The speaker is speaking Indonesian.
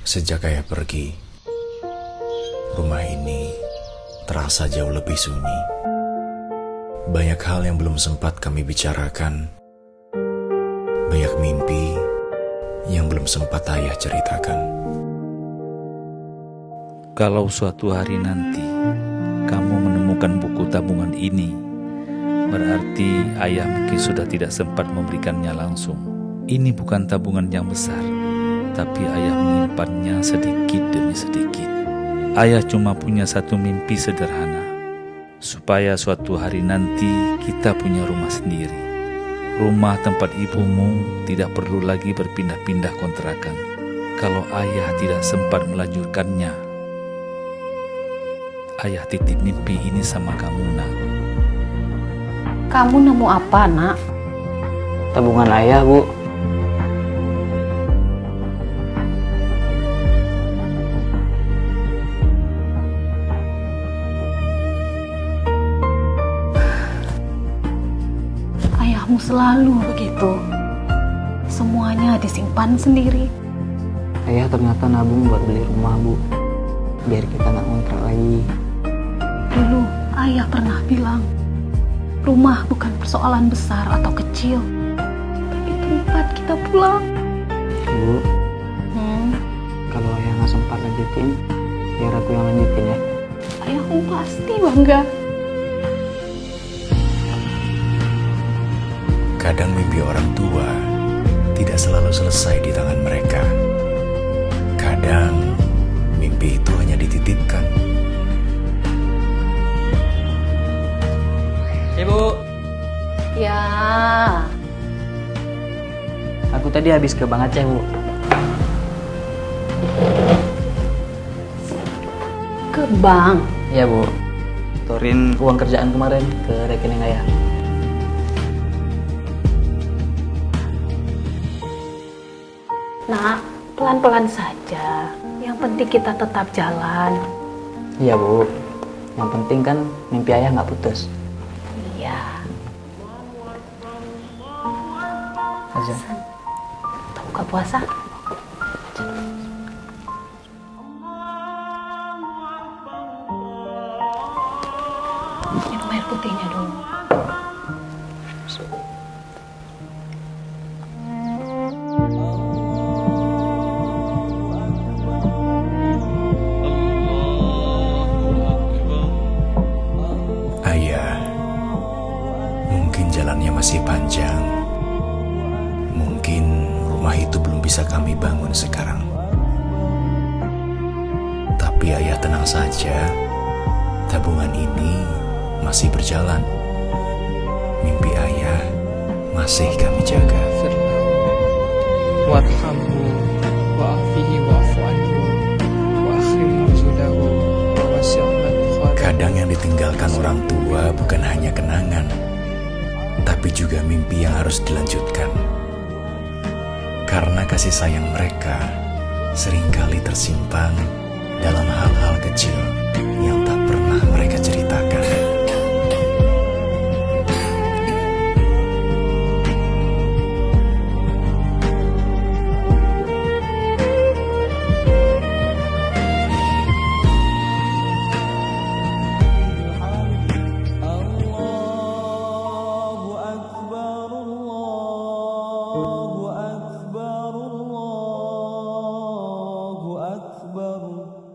Sejak ayah pergi, rumah ini terasa jauh lebih sunyi. Banyak hal yang belum sempat kami bicarakan. Banyak mimpi yang belum sempat ayah ceritakan. Kalau suatu hari nanti kamu menemukan buku tabungan ini, berarti ayah mungkin sudah tidak sempat memberikannya langsung. Ini bukan tabungan yang besar, tapi ayah menyimpannya sedikit demi sedikit. Ayah cuma punya satu mimpi sederhana, supaya suatu hari nanti kita punya rumah sendiri. Rumah tempat ibumu tidak perlu lagi berpindah-pindah kontrakan. Kalau ayah tidak sempat melanjutkannya, ayah titip mimpi ini sama kamu, nak. Kamu nemu apa, nak? Tabungan ayah, Bu. Ayahmu selalu begitu. Semuanya disimpan sendiri. Ayah ternyata nabung buat beli rumah, Bu. Biar kita nggak ngontrak lagi. Dulu ayah pernah bilang, rumah bukan persoalan besar atau kecil, tapi tempat kita pulang. Bu, kalau ayah nggak sempat lanjutin, biar aku yang lanjutin ya. Ayahmu pasti bangga. Kadang mimpi orang tua tidak selalu selesai di tangan mereka. Kadang mimpi itu hanya dititipkan. Ibu, Ya, aku tadi habis ke Bang Aceh, Bu. ke bank. Iya, Bu. Turin uang kerjaan kemarin ke rekening ayah. Nak, pelan-pelan saja. Yang penting kita tetap jalan. Iya, Bu. Yang penting kan mimpi ayah nggak putus. Iya. Aja. Kita buka puasa. Minum air putihnya dulu. Ayah, mungkin jalannya masih panjang. Mungkin rumah itu belum bisa kami bangun sekarang. Tapi ayah tenang saja, tabungan ini masih berjalan. Mimpi ayah masih kami jaga. warhamhu wa'afihi wa'fu anhu wa akhrim nuzulahu wa wasi' madkhalahu. Kadang yang ditinggalkan orang tua bukan hanya kenangan, tapi juga mimpi yang harus dilanjutkan. Karena kasih sayang mereka seringkali tersimpan dalam hal-hal kecil yang tak pernah mereka ceritakan. الله أكبر